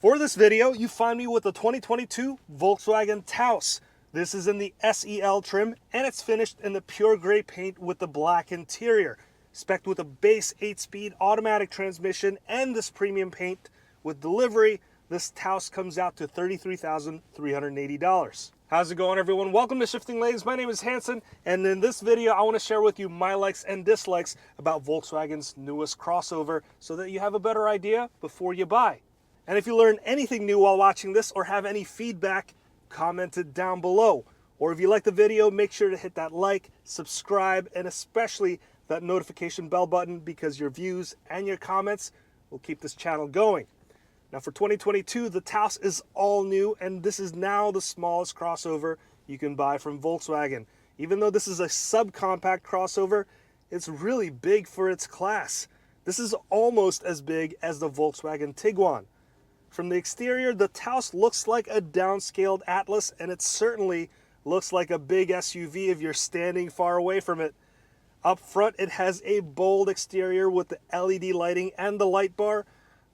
For this video, you find me with the 2022 Volkswagen Taos. This is in the SEL trim, and it's finished in the pure gray paint with the black interior. Spec'd with a base 8-speed automatic transmission and this premium paint. With delivery, this Taos comes out to $33,380. How's it going, everyone? Welcome to Shifting Lanes. My name is Hanson, and in this video, I want to share with you my likes and dislikes about Volkswagen's newest crossover so that you have a better idea before you buy. And if you learn anything new while watching this or have any feedback, comment it down below. Or if you like the video, make sure to hit that like, subscribe, and especially that notification bell button, because your views and your comments will keep this channel going. Now for 2022, the Taos is all new, and this is now the smallest crossover you can buy from Volkswagen. Even though this is a subcompact crossover, it's really big for its class. This is almost as big as the Volkswagen Tiguan. From the exterior, the Taos looks like a downscaled Atlas, and it certainly looks like a big SUV if you're standing far away from it. Up front, it has a bold exterior with the LED lighting and the light bar.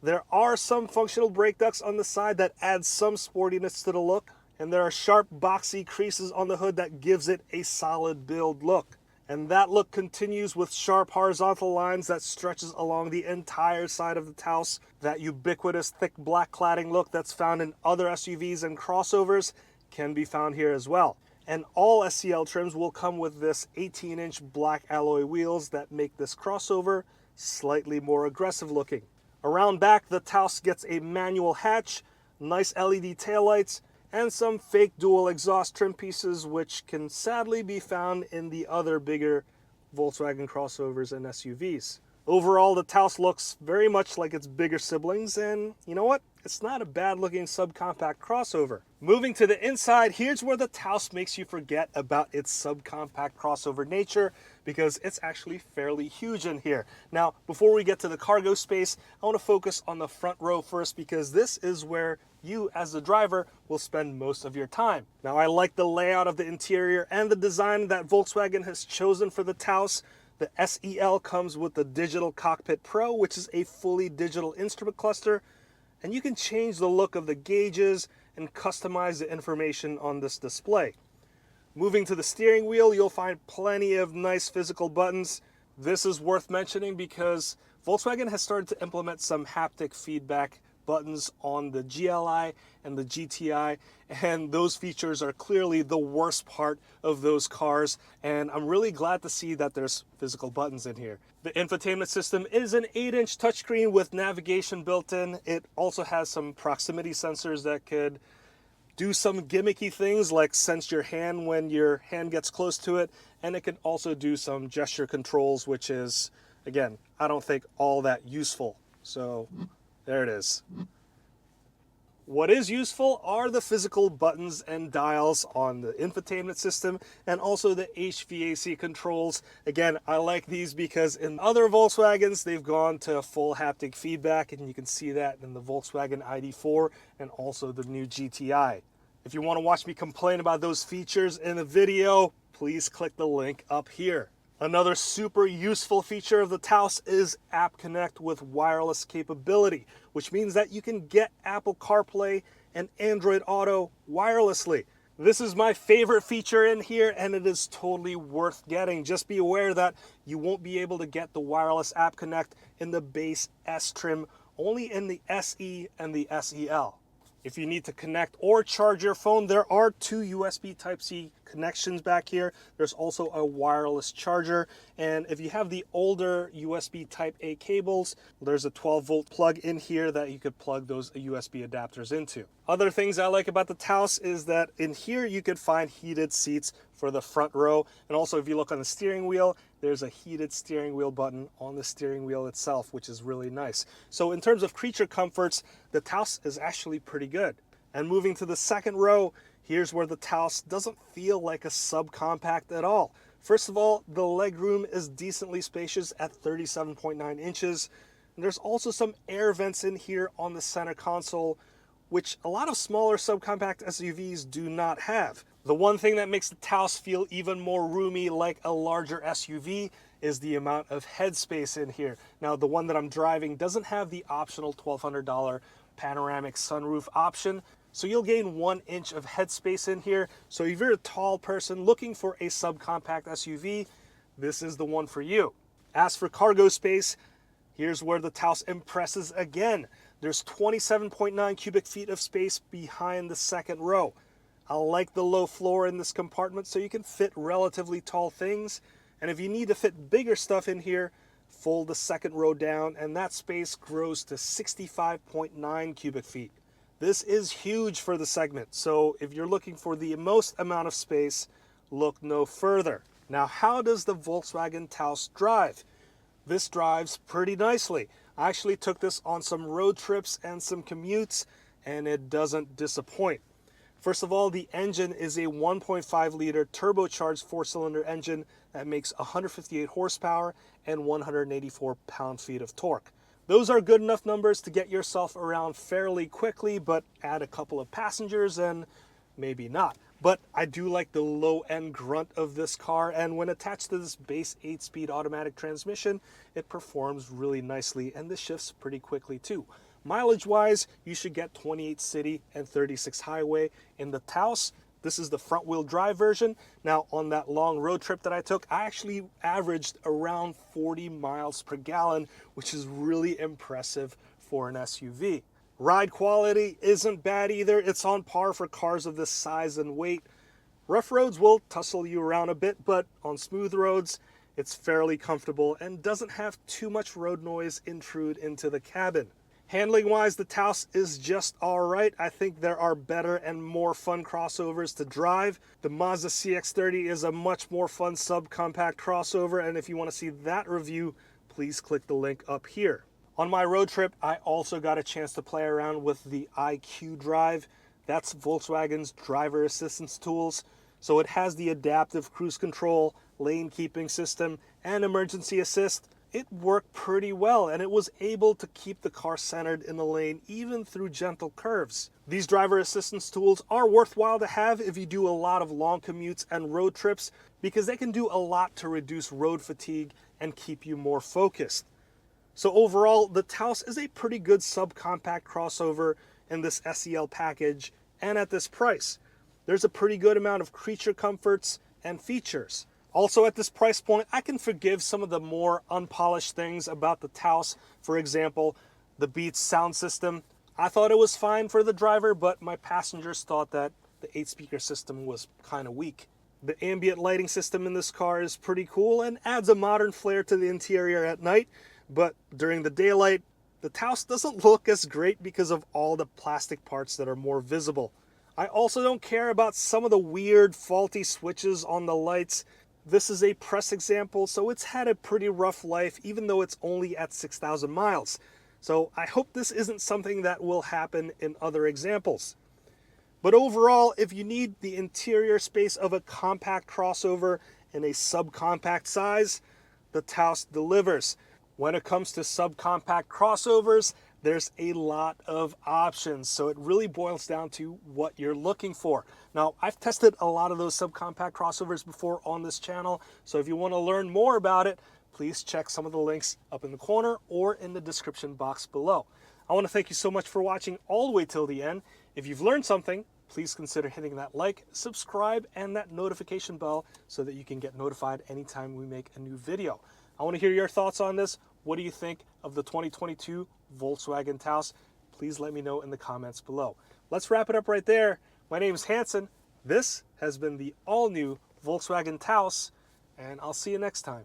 There are some functional brake ducts on the side that add some sportiness to the look, and there are sharp boxy creases on the hood that gives it a solid build look. And that look continues with sharp horizontal lines that stretches along the entire side of the Taos. That ubiquitous thick black cladding look that's found in other SUVs and crossovers can be found here as well. And all SEL trims will come with this 18-inch black alloy wheels that make this crossover slightly more aggressive looking. Around back, the Taos gets a manual hatch, nice LED taillights, and some fake dual exhaust trim pieces, which can sadly be found in the other bigger Volkswagen crossovers and SUVs. Overall, the Taos looks very much like its bigger siblings, and you know what? It's not a bad looking subcompact crossover. Moving to the inside, here's where the Taos makes you forget about its subcompact crossover nature, because it's actually fairly huge in here. Now, before we get to the cargo space, I want to focus on the front row first, because this is where you as the driver will spend most of your time. Now, I like the layout of the interior and the design that Volkswagen has chosen for the Taos. The SEL comes with the Digital Cockpit Pro, which is a fully digital instrument cluster, and you can change the look of the gauges and customize the information on this display. Moving to the steering wheel, you'll find plenty of nice physical buttons. This is worth mentioning because Volkswagen has started to implement some haptic feedback buttons on the GLI and the GTI, and those features are clearly the worst part of those cars, and I'm really glad to see that there's physical buttons in here. The infotainment system is an 8-inch touchscreen with navigation built in. It also has some proximity sensors that could do some gimmicky things like sense your hand when your hand gets close to it, and it can also do some gesture controls, which is, again, I don't think all that useful. So there it is. What is useful are the physical buttons and dials on the infotainment system and also the HVAC controls. Again, I like these because in other Volkswagens, they've gone to full haptic feedback, and you can see that in the Volkswagen ID4 and also the new GTI. If you want to watch me complain about those features in a video, please click the link up here. Another super useful feature of the Taos is App Connect with wireless capability, which means that you can get Apple CarPlay and Android Auto wirelessly. This is my favorite feature in here, and it is totally worth getting. Just be aware that you won't be able to get the wireless App Connect in the base S trim, only in the SE and the SEL. If you need to connect or charge your phone, there are two USB Type-C connections back here. There's also a wireless charger. And if you have the older USB Type-A cables, there's a 12-volt plug in here that you could plug those USB adapters into. Other things I like about the Taos is that in here you could find heated seats for the front row. And also, if you look on the steering wheel, there's a heated steering wheel button on the steering wheel itself, which is really nice. So in terms of creature comforts, the Taos is actually pretty good. And moving to the second row, here's where the Taos doesn't feel like a subcompact at all. First of all, the legroom is decently spacious at 37.9 inches. And there's also some air vents in here on the center console, which a lot of smaller subcompact SUVs do not have. The one thing that makes the Taos feel even more roomy like a larger SUV is the amount of headspace in here. Now, the one that I'm driving doesn't have the optional $1,200 panoramic sunroof option. So you'll gain 1 inch of headspace in here. So if you're a tall person looking for a subcompact SUV, this is the one for you. As for cargo space, here's where the Taos impresses again. There's 27.9 cubic feet of space behind the second row. I like the low floor in this compartment so you can fit relatively tall things. And if you need to fit bigger stuff in here, fold the second row down and that space grows to 65.9 cubic feet. This is huge for the segment, so if you're looking for the most amount of space, look no further. Now, how does the Volkswagen Taos drive? This drives pretty nicely. I actually took this on some road trips and some commutes, and it doesn't disappoint. First of all, the engine is a 1.5 liter turbocharged 4-cylinder engine that makes 158 horsepower and 184 pound-feet of torque. Those are good enough numbers to get yourself around fairly quickly, but add a couple of passengers and maybe not. But I do like the low-end grunt of this car, and when attached to this base 8-speed automatic transmission, it performs really nicely, and this shifts pretty quickly too. Mileage-wise, you should get 28 city and 36 highway in the Taos. This is the front-wheel drive version. Now, on that long road trip that I took, I actually averaged around 40 miles per gallon, which is really impressive for an SUV. Ride quality isn't bad either. It's on par for cars of this size and weight. Rough roads will tussle you around a bit, but on smooth roads, it's fairly comfortable and doesn't have too much road noise intrude into the cabin. Handling wise, the Taos is just alright. I think there are better and more fun crossovers to drive. The Mazda CX-30 is a much more fun subcompact crossover, and if you want to see that review, please click the link up here. On my road trip, I also got a chance to play around with the IQ Drive. That's Volkswagen's driver assistance tools. So it has the adaptive cruise control, lane keeping system, and emergency assist. It worked pretty well, and it was able to keep the car centered in the lane even through gentle curves. These driver assistance tools are worthwhile to have if you do a lot of long commutes and road trips, because they can do a lot to reduce road fatigue and keep you more focused. So overall, the Taos is a pretty good subcompact crossover in this SEL package, and at this price. There's a pretty good amount of creature comforts and features. Also at this price point, I can forgive some of the more unpolished things about the Taos. For example, the Beats sound system. I thought it was fine for the driver, but my passengers thought that the 8-speaker system was kind of weak. The ambient lighting system in this car is pretty cool and adds a modern flair to the interior at night, but during the daylight, the Taos doesn't look as great because of all the plastic parts that are more visible. I also don't care about some of the weird faulty switches on the lights. This is a press example, so it's had a pretty rough life, even though it's only at 6,000 miles. So I hope this isn't something that will happen in other examples. But overall, if you need the interior space of a compact crossover in a subcompact size, the Taos delivers. When it comes to subcompact crossovers, there's a lot of options, so it really boils down to what you're looking for. Now, I've tested a lot of those subcompact crossovers before on this channel, so if you want to learn more about it, please check some of the links up in the corner or in the description box below. I want to thank you so much for watching all the way till the end. If you've learned something, please consider hitting that like, subscribe, and that notification bell so that you can get notified anytime we make a new video. I want to hear your thoughts on this. What do you think of the 2022 Volkswagen Taos? Please let me know in the comments below. Let's wrap it up right there. My name is Hanson. This has been the all-new Volkswagen Taos, and I'll see you next time.